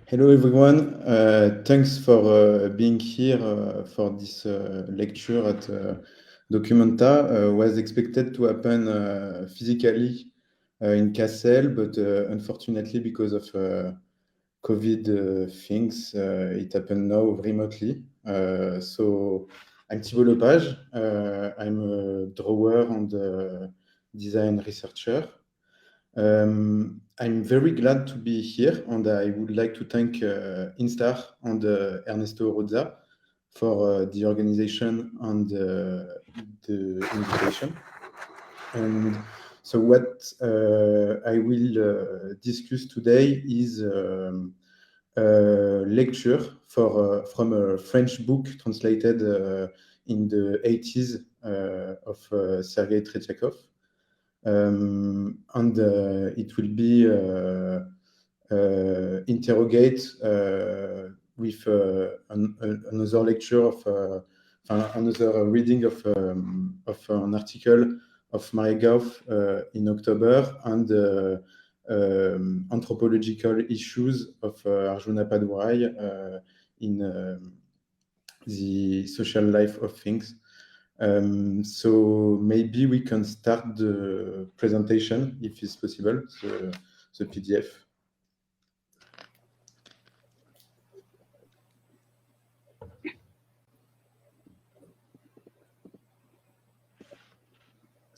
Hello everyone. Thanks for being here for this lecture at Documenta. Was expected to happen physically in Kassel, but unfortunately because of COVID things, it happened now remotely. So I'm Thibault Lepage. I'm a drawer and design researcher. I'm very glad to be here, and I would like to thank Instar and Ernesto Roza for the organization and the invitation. And so what I will discuss today is a lecture from a French book translated in the 80s of Sergei Tretyakov. And it will be interrogate with another lecture of another reading of an article of Marie Gauff in October, and anthropological issues of Arjuna Padurai in the social life of things. So maybe we can start the presentation, if it's possible, the PDF.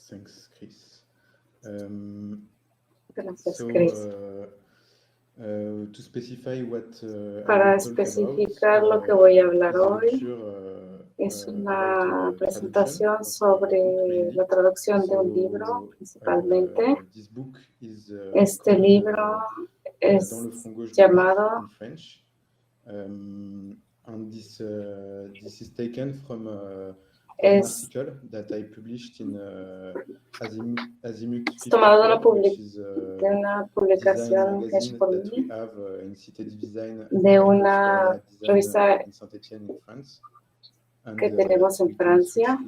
Thanks, Chris. Gracias, Chris. To specify what Para especificar lo que voy a hablar hoy, es una presentación sobre la traducción de un libro, principalmente. Este libro es llamado and this is taken from an article that I published in Azimut 54, tomado de una publicación hecha por mí de una revista que tenemos en Francia.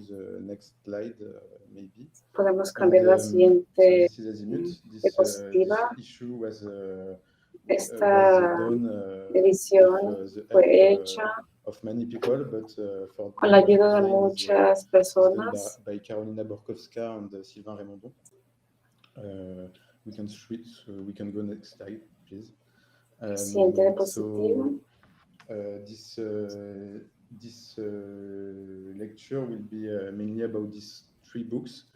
Podemos cambiar la siguiente diapositiva. Esta edición fue hecha con la ayuda de muchas personas. By Carolina Borkowska and Sylvain Raymondon. We can go next slide, please. Siguiente diapositiva. This lecture will be mainly about these three books.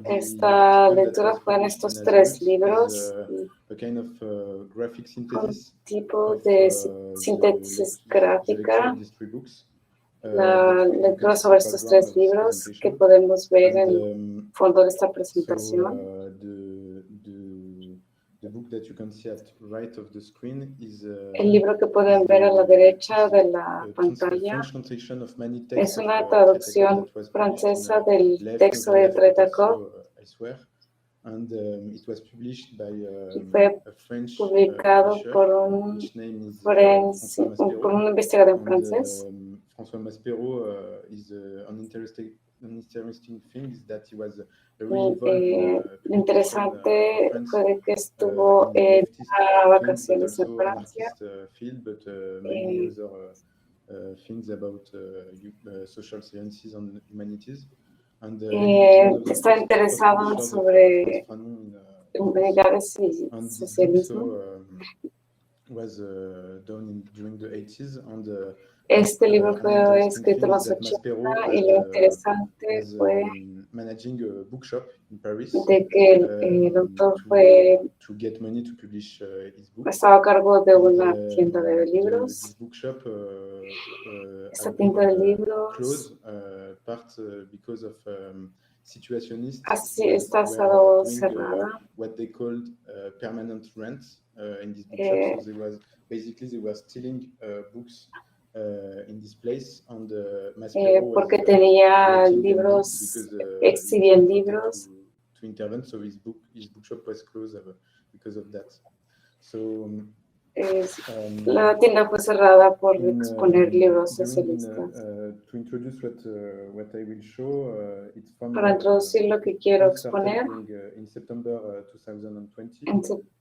Esta lectura fue en estos tres libros, a kind of graphic synthesis, un tipo de síntesis gráfica, la lectura sobre estos tres libros que podemos ver en el fondo de esta presentación. The book that you can see at right of the screen is el libro que pueden ver a la derecha de la pantalla es una traducción francesa del texto de Tretyakov it was published by y fue publicado por un investigador francés. François Maspero is an interesting thing is that he was Lo interesante fue que estuvo en vacaciones en Francia. Things about social sciences and humanities. Está interesado sobre humanidades y socialismo. Was done during the 80s and este libro fue escrito en los 80 y lo interesante fue managing a bookshop in Paris, de que el autor fue to get money to publish his book. Estaba a cargo de una tienda de libros. Bookshop, esta tienda de libros closed, part because of situationists. Así está estado cerrada. What they called permanent rent in this bookshop. So they were stealing books in this place, and porque tenía libros, exhibían libros. To intervene, so his bookshop was closed because of that. So La tienda fue cerrada por exponer libros socialistas. Para introducir lo que quiero exponer,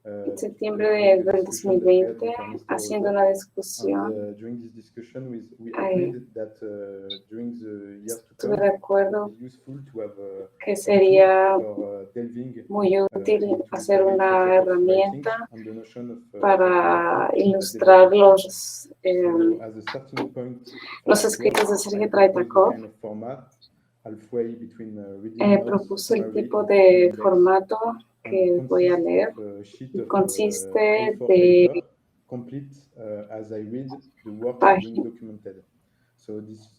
en septiembre del 2020, haciendo una discusión, estuve de acuerdo que sería muy útil hacer una herramienta para ilustrar los escritos de Sergei Traitakov. Propuse el tipo de formato que voy a leer y consiste de páginas. So this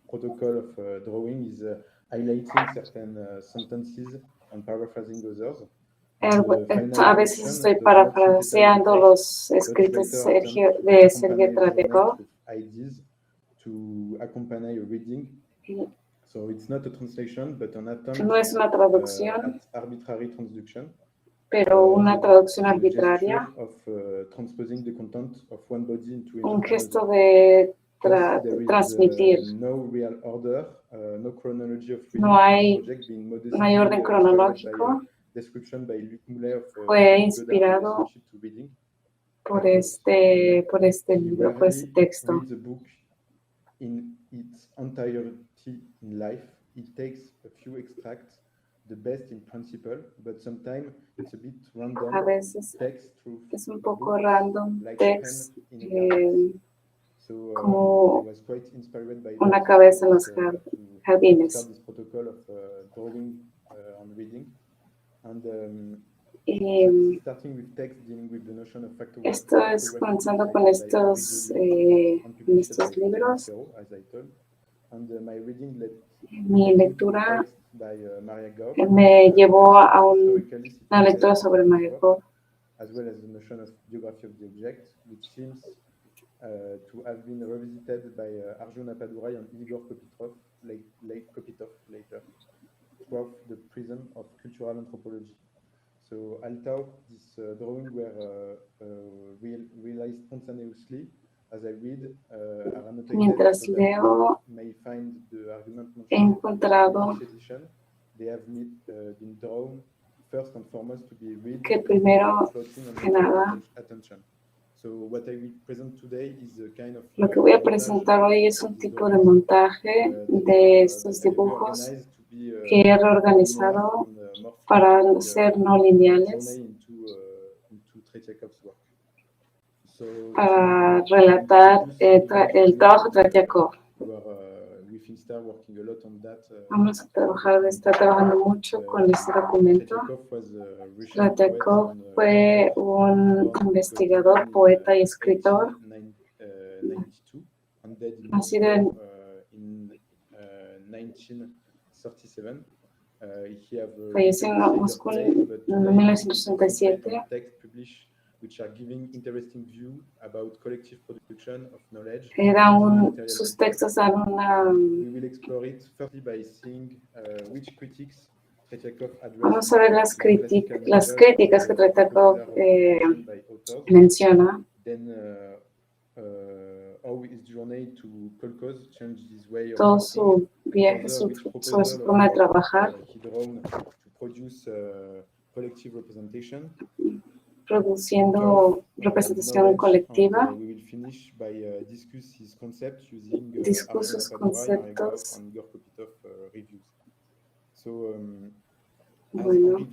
protocol of drawing is highlighting certain sentences and paraphrasing others. A veces estoy parafraseando los escritos de Sergei Traitakov. To accompany a reading. So it's not a translation, but an attempt no es una traducción, at arbitrary transduction. Pero una traducción arbitraria, transposing the content of one body into un gesto de transmitir. No hay orden cronológico. Fue inspirado por este libro, por este texto. In its entirety in life, it takes a few extracts, the best in principle, but sometimes it's a bit random. A veces text es un poco random like text, so, como I was quite inspired by una that, cabeza en los jardines. Start this protocol of drawing and reading, and starting with text, dealing with the notion of factor. Esto es comenzando con estos libros. Mi lectura me llevó a una lectura sobre Maria Goff, as well as the notion of geography of the object, which seems to have been revisited by Arjun Appadurai and Igor Kopitov later, throughout the prism of cultural anthropology. So I'll talk this drawing were realized spontaneously as I read. Mientras leo, he encontrado que primero que nada, lo que voy a presentar hoy es un tipo de montaje de estos dibujos que he reorganizado para ser no lineales, para relatar el trabajo de Tretiakov. Vamos a trabajar, está trabajando mucho con este documento. Tretiakov fue un investigador, poeta y escritor, nacido en 1937. Falleció en Moscú en 1967. Sus textos dan una... Vamos a ver las críticas que Tretiakov menciona. Todo su viaje, sobre su forma de trabajar, produciendo representación colectiva, discursos, conceptos. Bueno,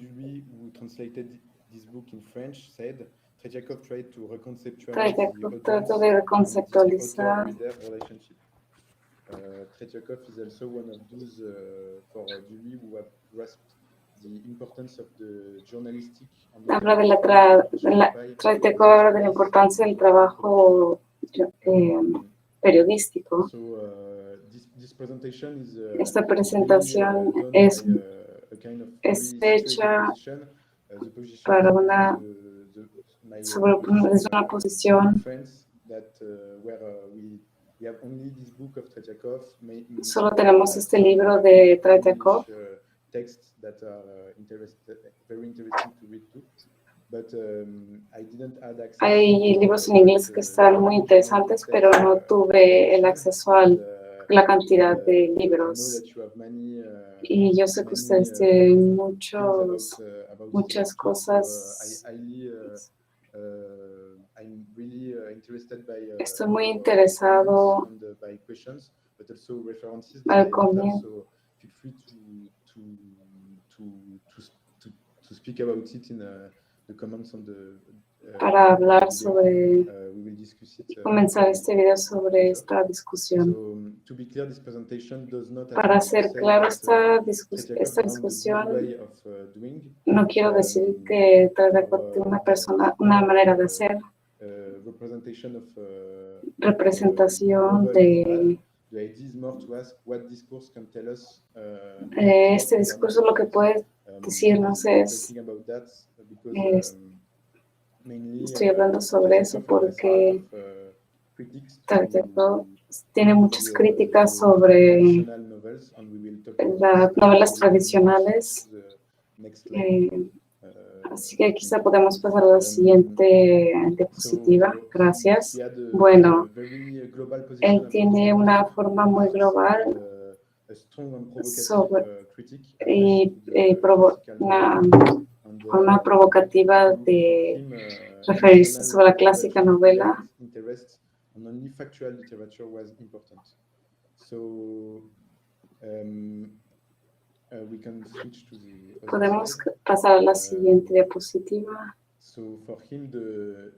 Tretiakov trató de reconceptualizar. Tretiakov is also one of those for Dewey who have grasped the importance of the journalistic. Habla de Tretiakov habla de la importancia del trabajo periodístico. Esta presentación es hecha para desde una posición. Solo tenemos este libro de Tretiakov. Hay libros en inglés que están muy interesantes, pero no tuve el acceso a la cantidad de libros. Y yo sé que ustedes tienen muchas cosas. Estoy muy interesado al comienzo para hablar sobre comenzar este video sobre esta discusión. Para ser claro, esta discusión no quiero decir que Tradeco tiene una manera de hacer representación de este discurso. Lo que puede decirnos es estoy hablando sobre eso porque Tradeco tiene muchas críticas sobre las novelas tradicionales. Así que quizá podemos pasar a la siguiente diapositiva. Gracias. Bueno, él tiene una forma muy global y una forma provocativa de referirse sobre la clásica novela. Podemos pasar a la siguiente diapositiva.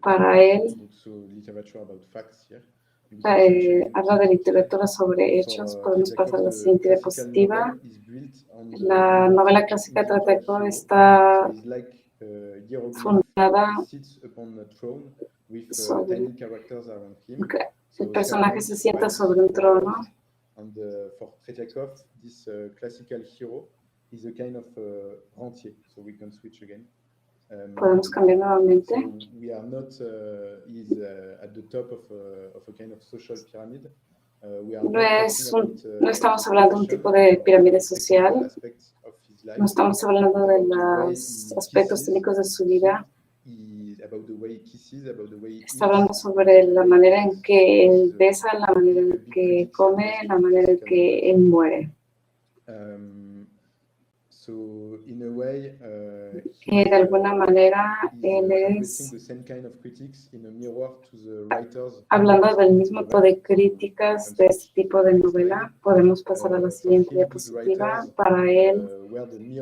Para él, habla de literatura sobre hechos. Podemos pasar a la siguiente diapositiva. La novela clásica de Tradeco está fundada sobre el personaje se sienta sobre un trono. For Tretiakov, this classical hero is a kind of rentier, so we can switch again. Podemos cambiar nuevamente. So we are not is at the top of a kind of social pyramid. No estamos hablando de un tipo de pirámide social. No estamos hablando de los aspectos técnicos de su vida. Está hablando sobre la manera en que él besa, la manera en que come, la manera en que él muere. De alguna manera, él es hablando del mismo tipo de críticas de este tipo de novela. Podemos pasar a la siguiente diapositiva. Para él,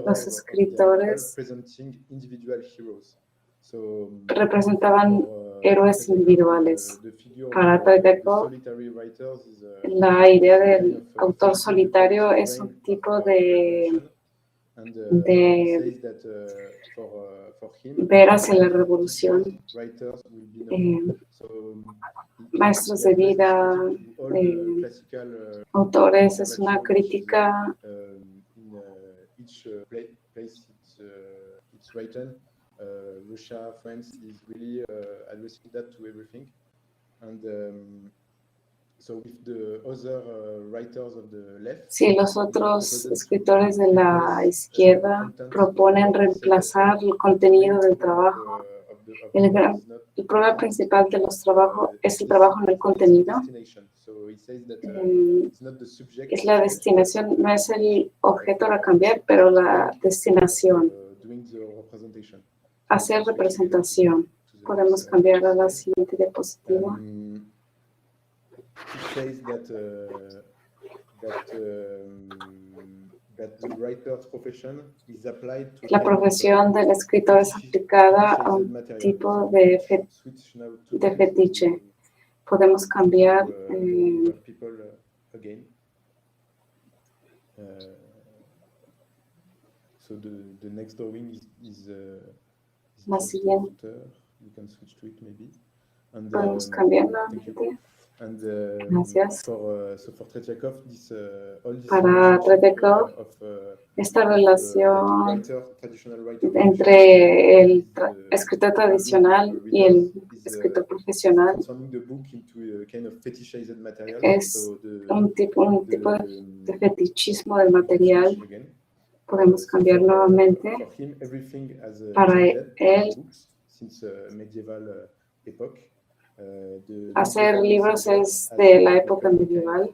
los escritores representaban héroes individuales. Para Tradeco, la idea del autor solitario es un tipo de ver hacia la revolución. Maestros de vida, autores, es una crítica Russia, France is really addressing that to everything, and so with the other writers of the left. Si los otros escritores de la izquierda proponen reemplazar el contenido del trabajo, el problema principal de los trabajos es el trabajo en el contenido. Es la destinación, no es el objeto a cambiar, pero la destinación. Hacer representación. Podemos cambiar a la siguiente diapositiva. La profesión del escritor es aplicada a un tipo de fetiche. Podemos cambiar. So the next drawing is la siguiente. We can switch to it maybe. And, podemos cambiar nuevamente. Gracias. For Tretiakov, para Tretiakov, esta relación entre el escritor tradicional y el escritor profesional es un tipo de fetichismo del material. Podemos cambiar nuevamente. Para él, Hacer libros es de la época medieval.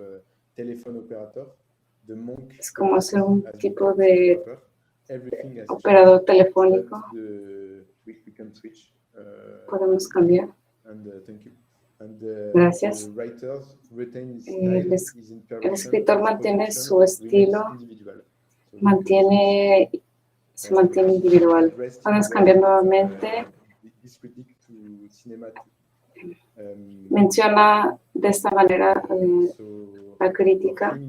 Es como hacer un tipo de operador telefónico. Podemos cambiar. Gracias. El escritor mantiene su estilo, se mantiene individual. Podemos cambiar nuevamente. Menciona de esta manera la crítica.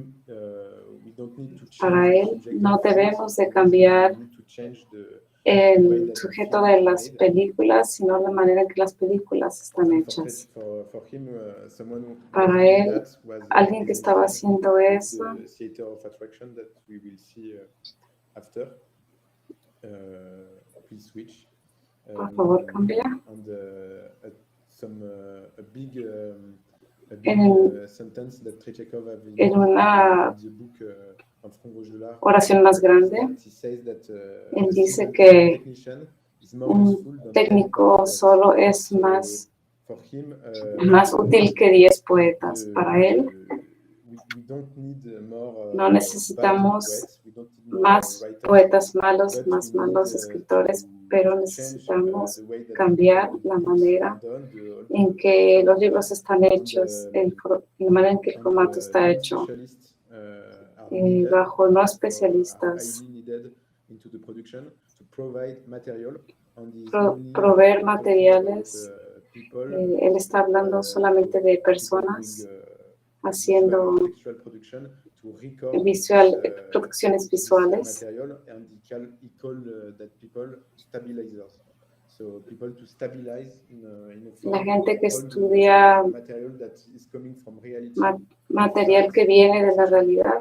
Para él no debemos de cambiar el sujeto de las películas, sino la manera en que las películas están hechas. Para él, alguien que estaba haciendo eso, por favor, cambia. En una oración más grande, él dice que un técnico solo es más útil que 10 poetas. Para él, no necesitamos más poetas malos, más malos escritores, pero necesitamos cambiar la manera en que los libros están hechos, la manera en que el formato está hecho. Bajo no especialistas, proveer materiales. Él está hablando solamente de personas haciendo producciones visuales. La gente que estudia material que viene de la realidad.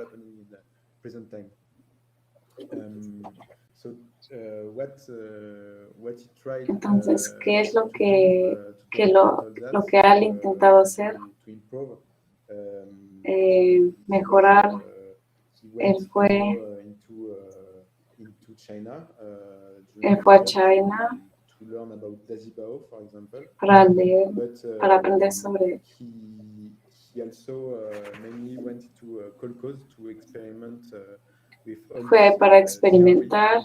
Entonces, ¿qué es lo que ha intentado hacer? Mejorar. Él fue a China para leer, para aprender sobre. Fue para experimentar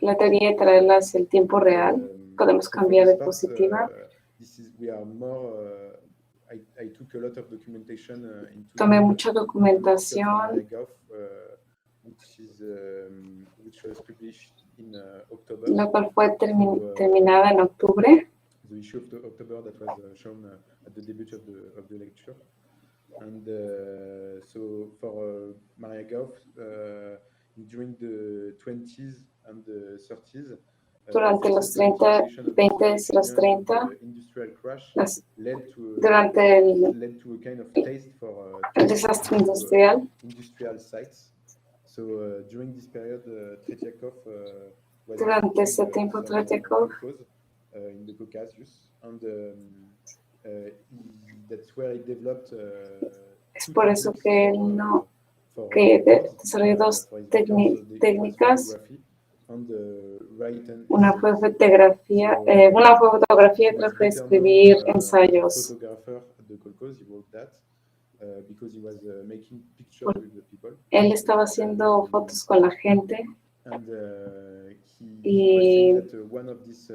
la teoría de traerla hacia el tiempo real. Podemos cambiar de diapositiva. Tomé mucha documentación la cual fue terminada en octubre. And so for Maria Goff, during the 20s and the 30s, durante los 30, 20 y los 30, durante el desastre industrial. Durante ese tiempo, Tretiakov es por eso que él desarrolló dos técnicas. Una fue fotografía y otra fue escribir ensayos. Él estaba haciendo fotos con la gente y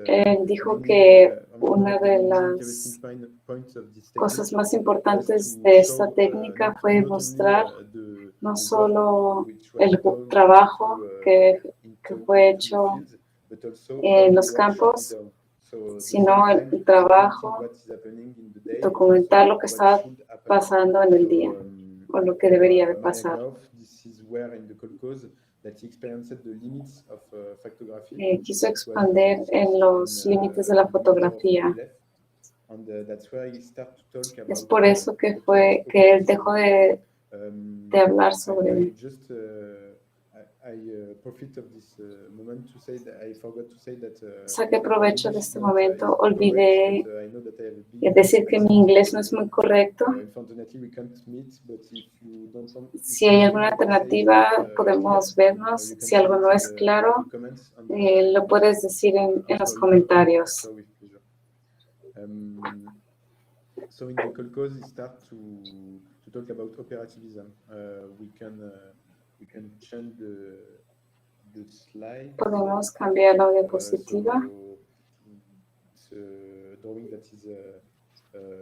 él dijo que una de las cosas más importantes de esta técnica fue mostrar no solo el trabajo que fue hecho en los campos, sino el trabajo, documentar lo que estaba pasando en el día o lo que debería de pasar. Quiso expandir en los límites de la fotografía. Es por eso que él dejó de hablar sobre Saqué provecho de este momento. Olvidé decir que mi inglés no es muy correcto. Si hay alguna alternativa, podemos vernos. Si algo no es claro, lo puedes decir en los comentarios. So in the Colcos, it starts to talk about operativism. We can change the slide. Podemos cambiar la diapositiva. It's a drawing that is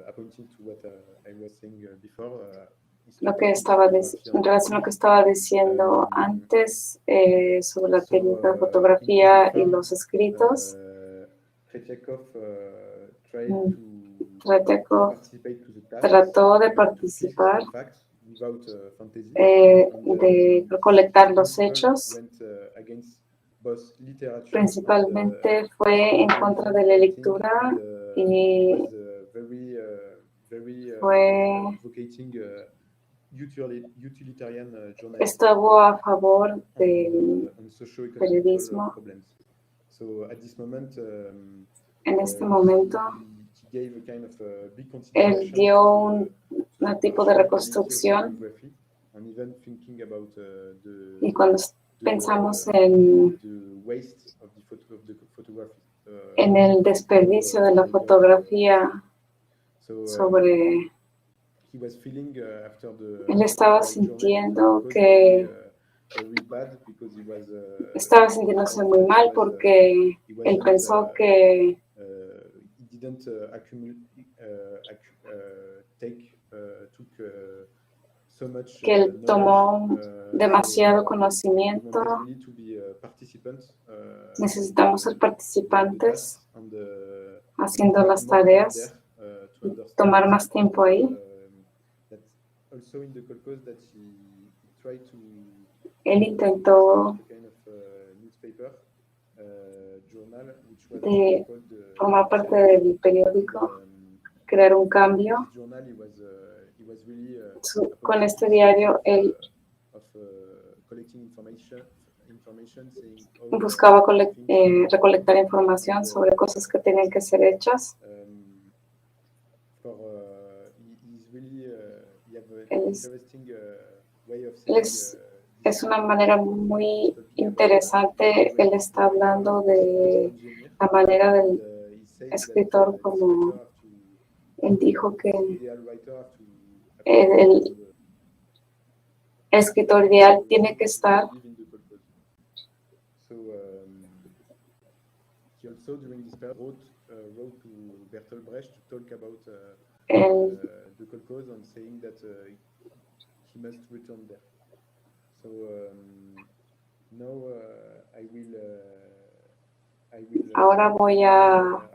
appointing to what I was saying before. Lo que estaba en relación a lo que estaba diciendo antes sobre la técnica de fotografía y los escritos. Tretyakov trató de participar, de recolectar los hechos. Principalmente fue en contra de la lectura y estuvo a favor del periodismo. En este momento, él dio un tipo de reconstrucción y cuando pensamos en el desperdicio de la fotografía, él estaba sintiendo que estaba sintiéndose muy mal porque él pensó que él tomó demasiado conocimiento. Necesitamos ser participantes haciendo las tareas, tomar más tiempo ahí. Él intentó de formar parte del periódico, crear un cambio. Con este diario, él buscaba recolectar información sobre cosas que tenían que ser hechas. Es una manera muy interesante. Él está hablando de la manera del escritor, como él dijo que el escritor ideal tiene que estar. Ahora voy a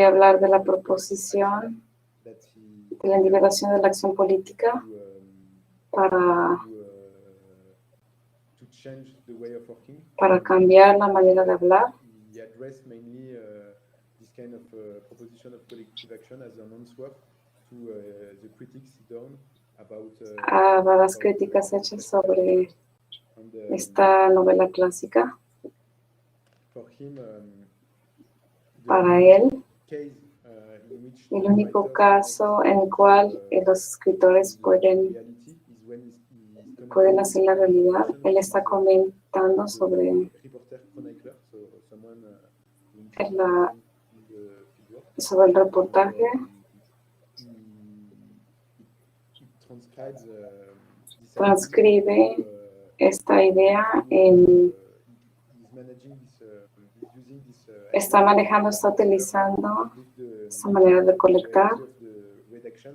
hablar de la proposición de la individuación de la acción política para cambiar la manera de hablar. A las críticas hechas sobre esta novela clásica. Para él, el único caso en el cual los escritores pueden hacer la realidad, él está comentando sobre el reportaje. Transcribe esta idea está utilizando esta manera de colectar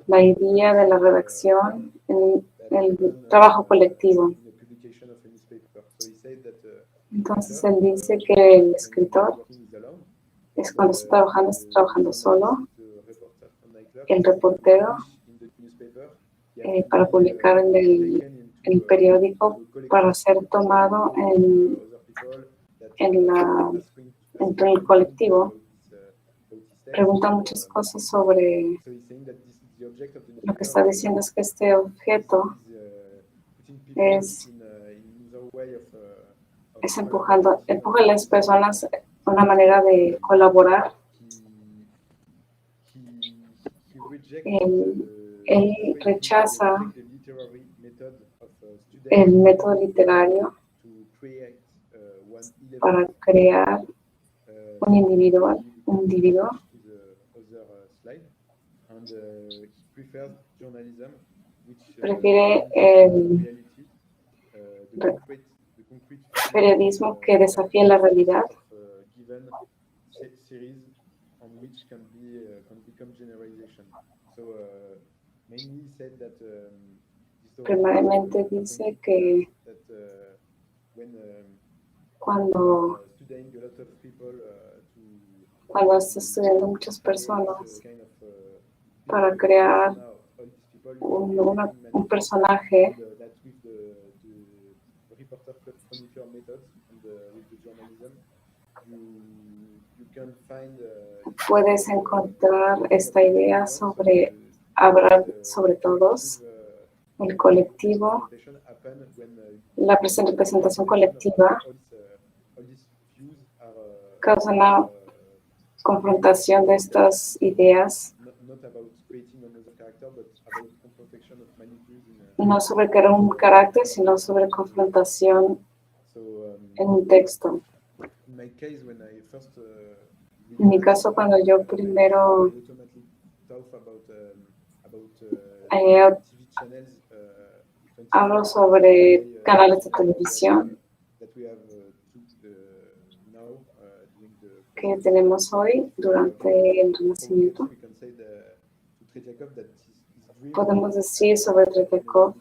la idea de la redacción en el trabajo colectivo. Entonces él dice que el escritor es cuando está trabajando solo, el reportero para publicar en el periódico, para ser tomado en el colectivo. Pregunta muchas cosas sobre lo que está diciendo. Es que este objeto es empuja a las personas una manera de colaborar. Él rechaza el método literario para crear un individuo. Prefiere el periodismo que desafía la realidad. Primariamente dice que cuando está estudiando muchas personas para crear un personaje, puedes encontrar esta idea sobre hablar sobre todos, el colectivo, la representación colectiva causa una confrontación de estas ideas, no sobre crear un carácter, sino sobre confrontación en un texto. En mi caso, cuando yo primero hablo sobre canales de televisión que tenemos hoy durante el Renacimiento, podemos decir sobre Tretyakov,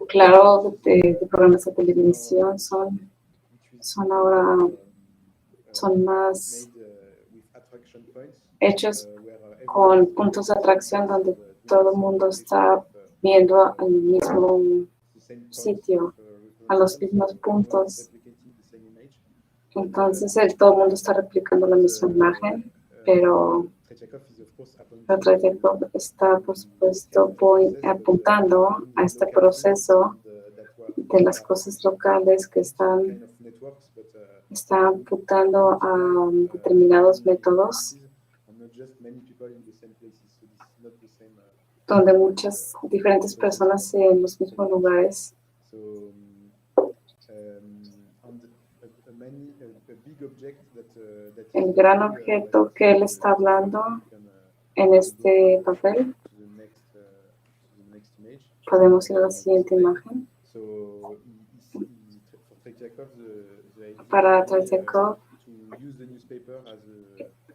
claro, de programas de televisión son más hechos con puntos de atracción donde todo el mundo está viendo al mismo sitio, a los mismos puntos. Entonces todo el mundo está replicando la misma imagen, pero Tretyakov está, por supuesto, apuntando a este proceso de las cosas locales que están apuntando a determinados métodos donde muchas diferentes personas en los mismos lugares. El gran objeto que él está hablando en este papel, podemos ir a la siguiente imagen. Para Tretyakov,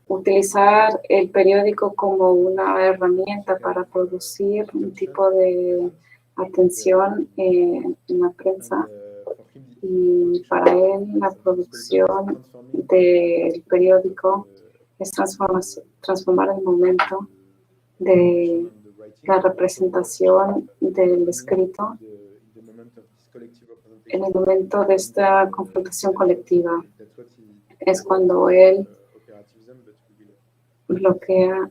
utilizar el periódico como una herramienta para producir un tipo de atención en la prensa. Y para él, la producción del periódico es transformar el momento de la representación del escrito en el momento de esta confrontación colectiva. Es cuando él bloquea.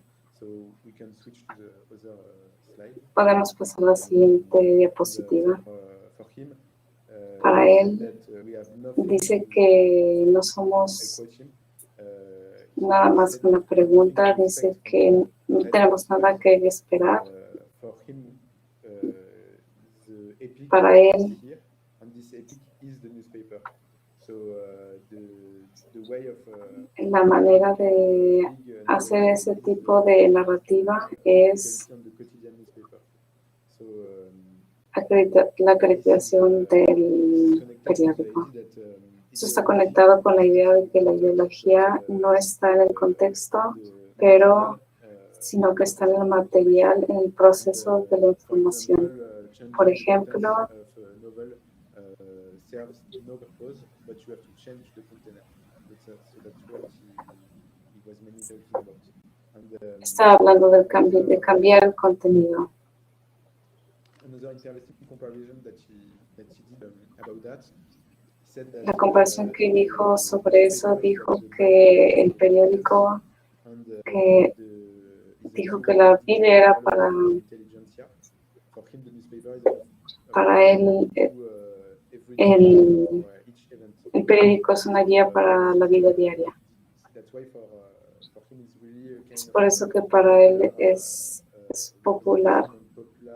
Podemos pasar a la siguiente diapositiva. Para él, dice que no somos nada más que una pregunta, dice que no tenemos nada que esperar. Para él, la manera de hacer ese tipo de narrativa es la acreditación del periódico. Eso está conectado con la idea de que la ideología no está en el contexto, sino que está en el material, en el proceso de la información. Por ejemplo, está hablando de cambiar el contenido. La comparación que dijo sobre eso, dijo que el periódico, dijo que la Biblia era para Para él, el periódico es una guía para la vida diaria. Es por eso que para él es popular,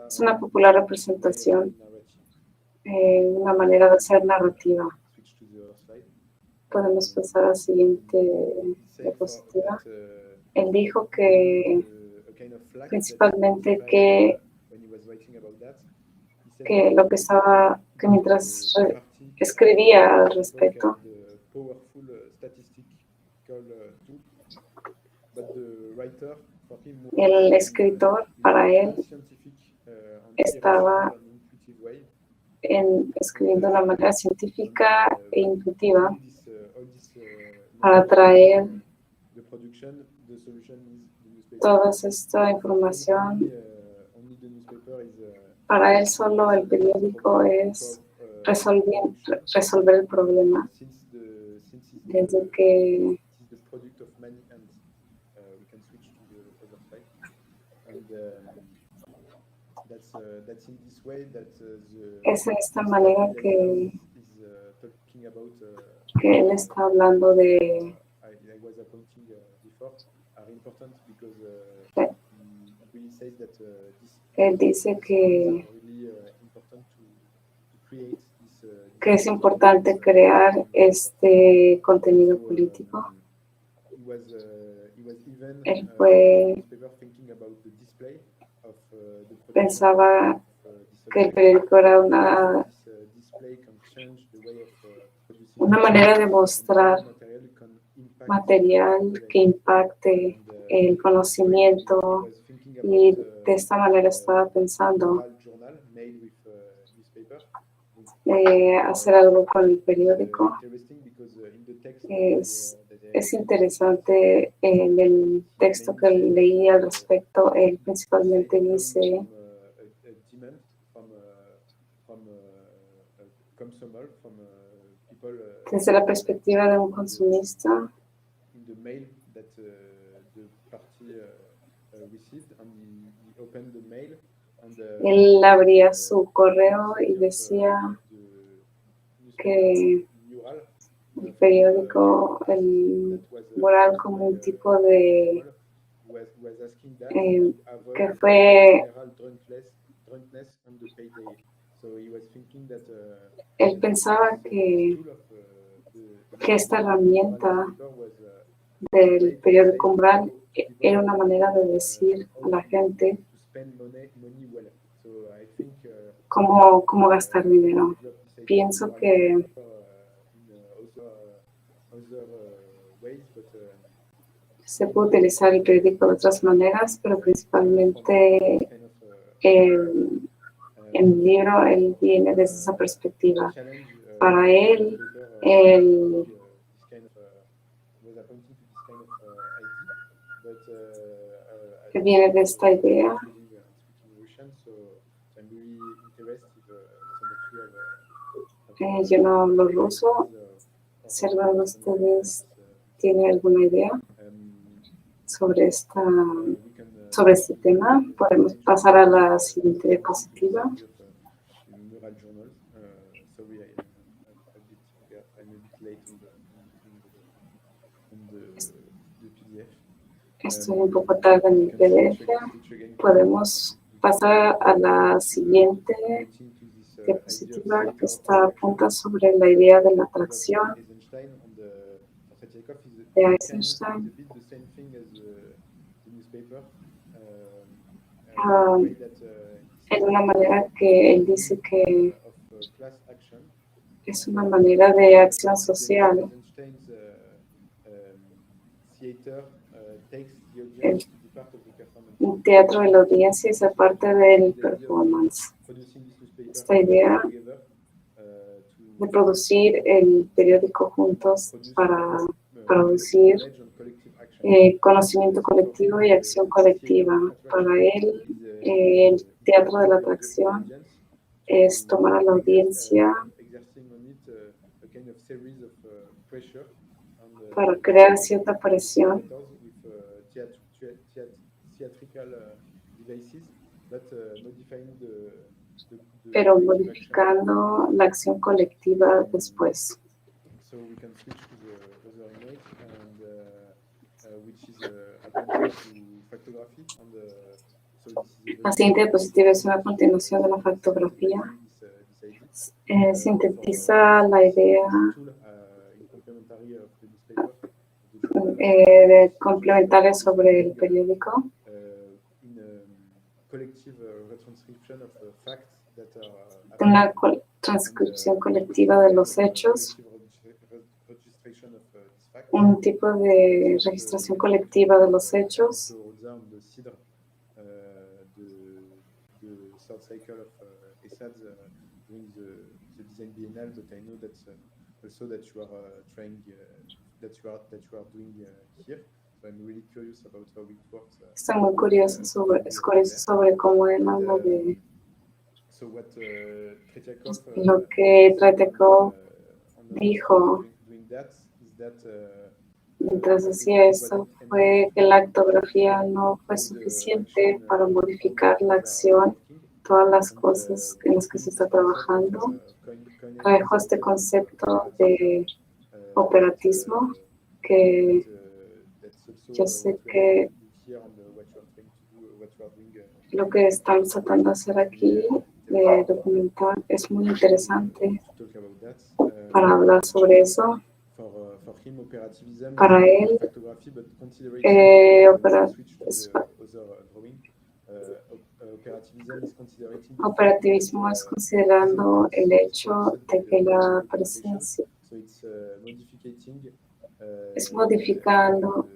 es una popular representación, una manera de hacer narrativa. Podemos pasar a la siguiente diapositiva. Él dijo que principalmente que mientras escribía al respecto, el escritor para él estaba escribiendo de una manera científica e intuitiva para traer toda esta información. Para él solo el periódico es resolver el problema. Desde que es en esta manera que él está hablando de él dice que es importante crear este contenido político. Él pensaba que el periódico era una manera de mostrar material que impacte el conocimiento, y de esta manera estaba pensando hacer algo con el periódico. Es interesante en el texto que leí al respecto. Él principalmente dice desde la perspectiva de un consumista, él abría su correo y decía que el periódico, el mural como un tipo de que fue él pensaba que esta herramienta del periódico mural era una manera de decir a la gente cómo gastar dinero. Pienso que se puede utilizar el periódico de otras maneras, pero principalmente el libro, él viene desde esa perspectiva. Para él, que viene de esta idea. Yo no hablo ruso. Si alguno de ustedes tiene alguna idea sobre este tema, podemos pasar a la siguiente diapositiva. Estoy un poco tarde en el PDF. Podemos pasar a la siguiente diapositiva, que apunta sobre la idea de la atracción de Eisenstein. En una manera que él dice que es una manera de acción social. El teatro de la audiencia es parte del performance. Esta idea de producir el periódico juntos para producir conocimiento colectivo y acción colectiva. Para él, el teatro de la atracción es tomar a la audiencia para crear cierta presión pero modificando la acción colectiva después. So we can switch to the other image, and which is according to factography. La siguiente diapositiva es una continuación de la factografía. Sintetiza la idea de complementaria sobre el periódico. De una transcripción colectiva de los hechos, un tipo de registración colectiva de los hechos, estoy muy curioso sobre cómo él habla de lo que Tretiakov dijo mientras hacía eso, fue que la actografía no fue suficiente para modificar la acción, todas las cosas en las que se está trabajando. Trajo este concepto de operatismo que yo sé que lo que estamos tratando de hacer aquí, de documentar, es muy interesante para hablar sobre eso. Para él, operativismo es considerando el hecho de que la presencia es modificando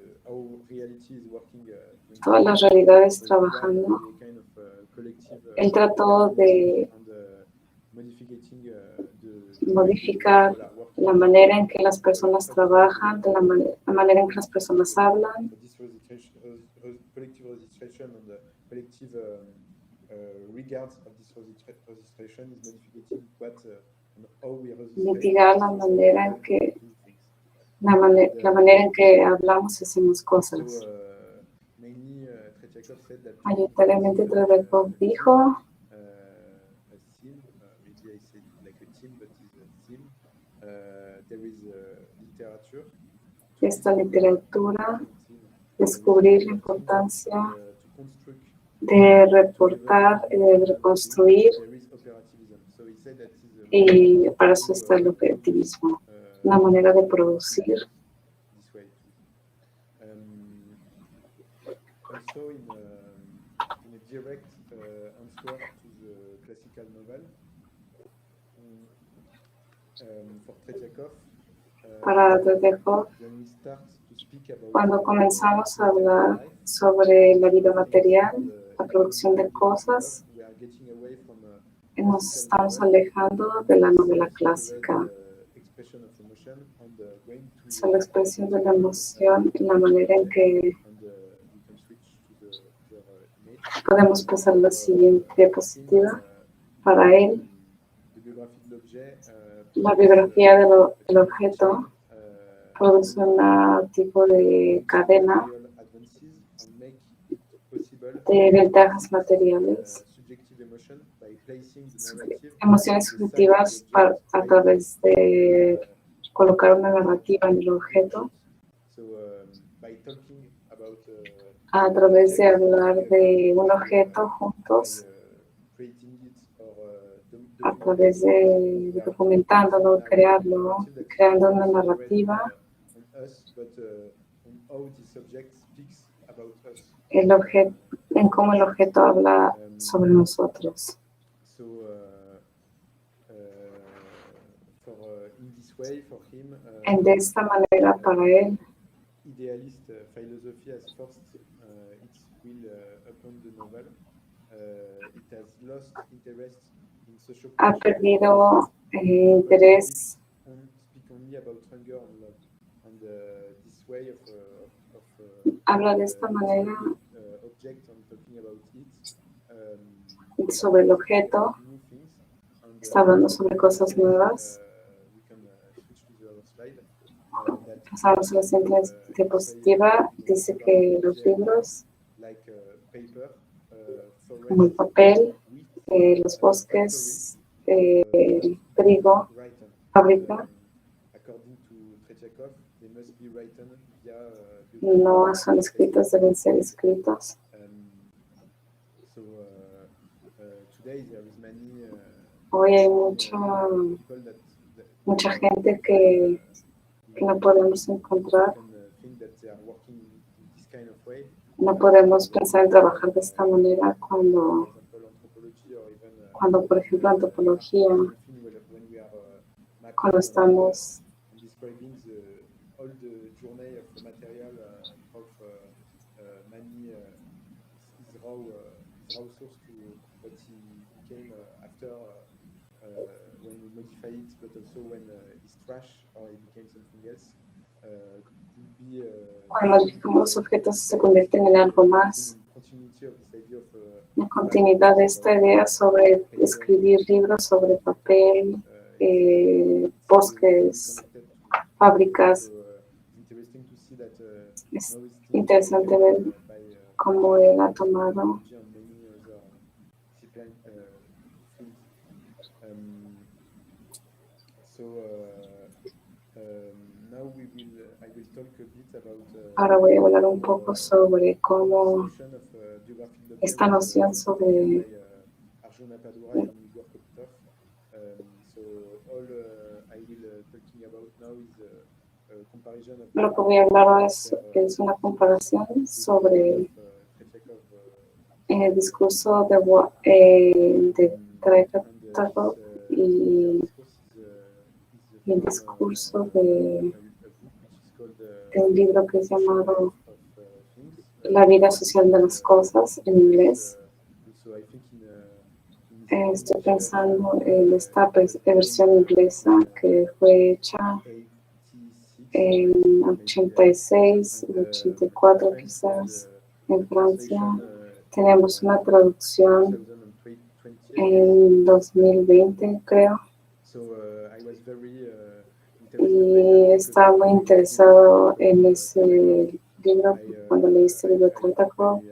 todas las realidades trabajando. Él trató de modificar la manera en que las personas trabajan, de la manera en que las personas hablan. Mitigar la manera en que la manera en que hablamos y hacemos cosas. Mayoritariamente Tretiakov dijo que esta literatura, descubrir la importancia de reportar y de reconstruir, y para eso está el operativismo, una manera de producir. Para Tretiakov, cuando comenzamos a hablar sobre la vida material, la producción de cosas, nos estamos alejando de la novela clásica. Es la expresión de la emoción en la manera en que podemos pasar la siguiente diapositiva. Para él, la biografía del objeto produce un tipo de cadena de ventajas materiales, emociones subjetivas a través de colocar una narrativa en el objeto, a través de hablar de un objeto juntos, a través de documentándolo, creando una narrativa, en cómo el objeto habla sobre nosotros. De esta manera, para él, ha perdido interés. Habla de esta manera sobre el objeto, está hablando sobre cosas nuevas. Pasamos a la siguiente diapositiva. Dice que los libros como el papel, los bosques, el trigo, fábrica, no son escritos, deben ser escritos. Hoy hay mucha gente que no podemos encontrar. No podemos pensar en trabajar de esta manera cuando por ejemplo, antropología, cuando estamos cuando modificamos los objetos se convierten en algo más. La continuidad de esta idea sobre escribir libros sobre papel, bosques, fábricas. Es interesante ver cómo él ha tomado Ahora voy a hablar un poco sobre cómo esta noción sobre lo que voy a hablar ahora es una comparación sobre el discurso de Tretyakov y el discurso de un libro que es llamado La vida social de las cosas en inglés. Estoy pensando en esta versión inglesa que fue hecha en 86, 84 quizás, en Francia. Tenemos una traducción en 2020, creo. Y estaba muy interesado en ese libro cuando leí este libro de Tretyakov.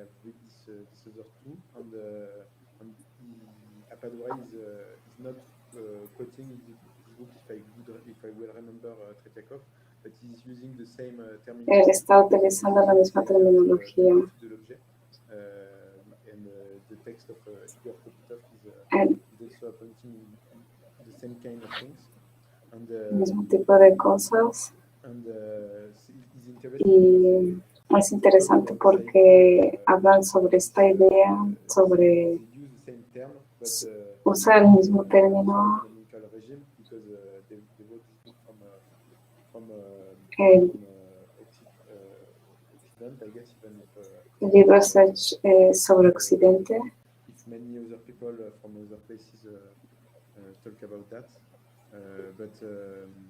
Él está utilizando la misma terminología. El mismo tipo de cosas. Y es interesante porque hablan sobre esta idea, sobre usar el mismo término. El libro es sobre Occidente.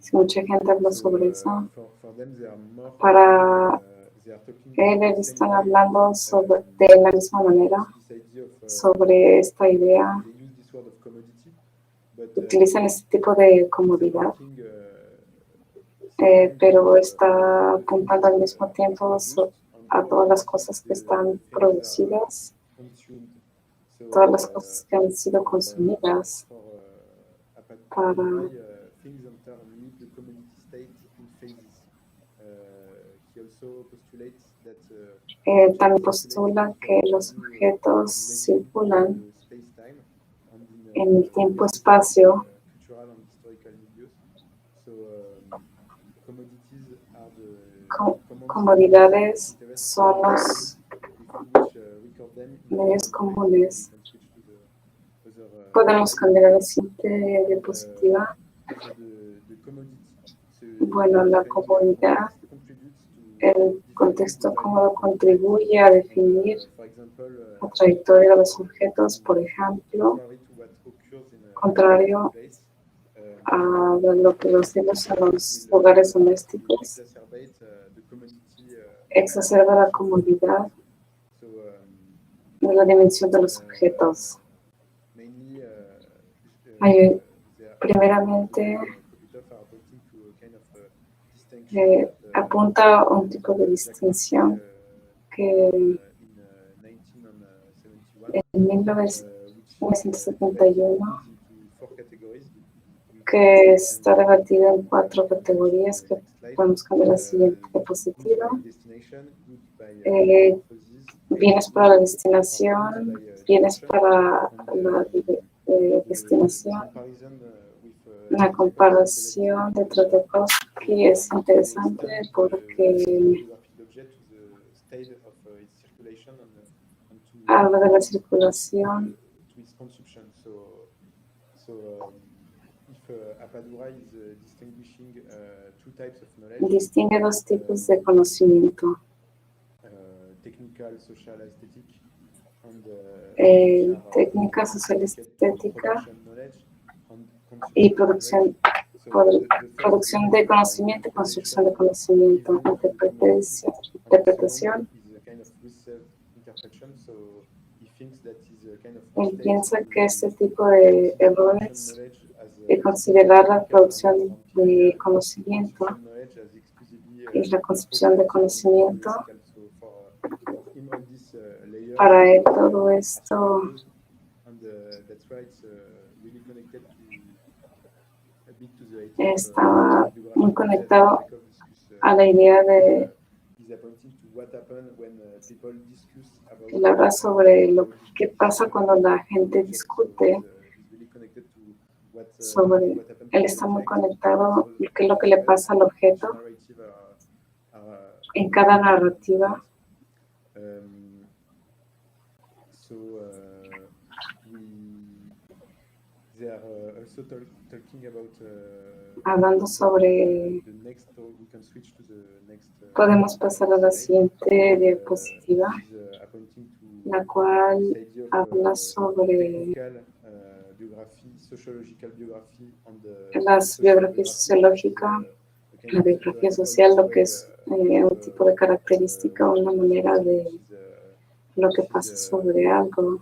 Si mucha gente habla sobre eso, para él están hablando de la misma manera sobre esta idea. Utilizan este tipo de comodidad, pero está apuntando al mismo tiempo a todas las cosas que están producidas, todas las cosas que han sido consumidas para también postula que los objetos circulan en el tiempo-espacio. Comodidades son los medios comunes. Podemos cambiar a la siguiente diapositiva. Bueno, la comodidad, el contexto cómodo contribuye a definir la trayectoria de los objetos, por ejemplo, contrario a lo que lo hacemos en los hogares domésticos. Exacerba la comodidad de la dimensión de los objetos. Primeramente, apunta a un tipo de distinción que 1971, que está debatido en 4 categorías que podemos cambiar a la siguiente diapositiva. Bienes para la destinación, bienes para la destinación. La comparación de Trotsky es interesante porque habla de la circulación. Distingue 2 tipos de conocimiento. Técnica social estética y producción de conocimiento y construcción de conocimiento, interpretación. Él piensa que este tipo de errores de considerar la producción de conocimiento y la construcción de conocimiento, para él todo esto estaba muy conectado a la idea de él habla sobre lo que pasa cuando la gente discute sobre, él está muy conectado qué es lo que le pasa al objeto en cada narrativa. Hablando sobre, podemos pasar a la siguiente diapositiva, la cual habla sobre las biografías sociológicas, la biografía social, lo que es un tipo de característica, una manera de lo que pasa sobre algo.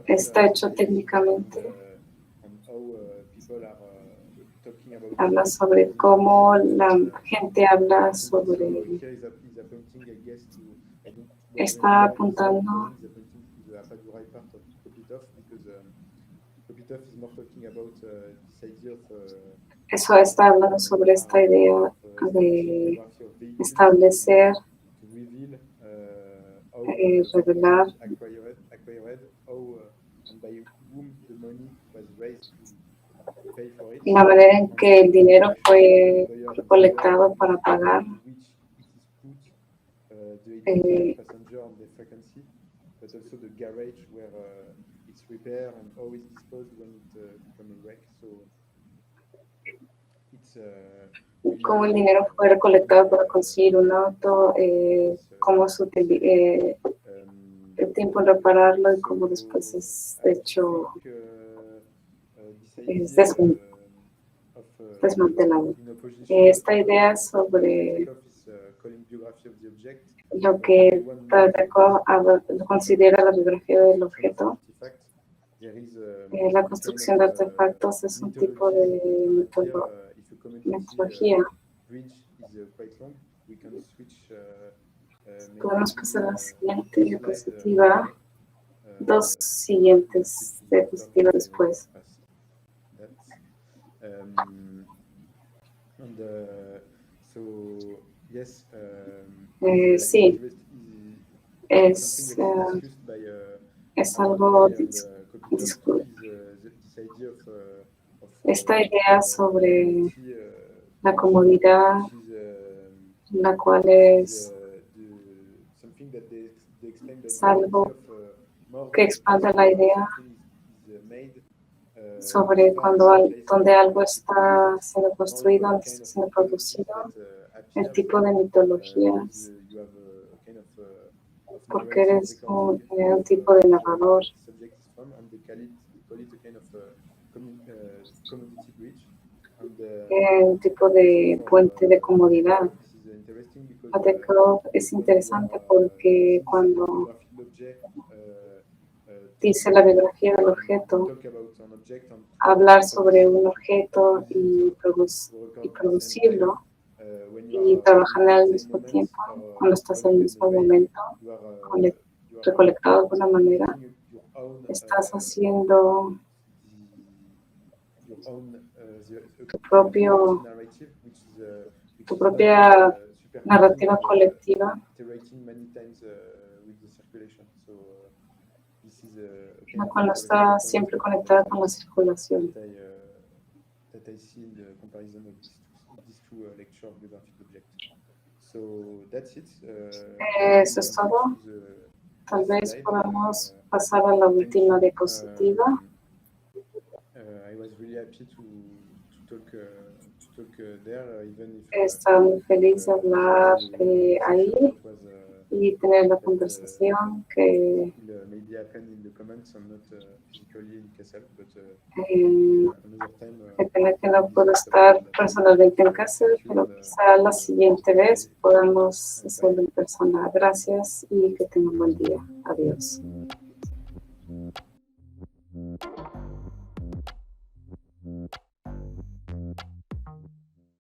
Está hecho técnicamente. Habla sobre cómo la gente habla sobre. Está apuntando. Eso está hablando sobre esta idea de establecer, revelar la manera en que el dinero fue recolectado para pagar cómo el dinero fue recolectado para conseguir un auto, cómo se el tiempo en repararlo y cómo después es hecho, es desmantelado. Esta idea sobre lo que considera la biografía del objeto, la construcción de artefactos es un tipo de metodología. Podemos pasar a la siguiente diapositiva, 2 siguientes diapositivas después. Sí, es algo esta idea sobre la comodidad, la cual es algo que expande la idea sobre donde algo está siendo construido, donde está siendo producido, el tipo de mitologías, porque eres un tipo de narrador. Un tipo de puente de comodidad. Es interesante porque cuando dice la biografía del objeto, hablar sobre un objeto y producirlo y trabajar al mismo tiempo, cuando estás en el mismo momento, recolectado de alguna manera. Estás haciendo tu propia narrativa colectiva, la cual no está siempre conectada con la circulación. Eso es todo. Tal vez podamos pasar a la última diapositiva. Estaba muy feliz de hablar ahí y tener la conversación que pena que no puedo estar personalmente en casa, pero quizá la siguiente vez podamos hacerlo en persona. Gracias y que tengan un buen día. Adiós.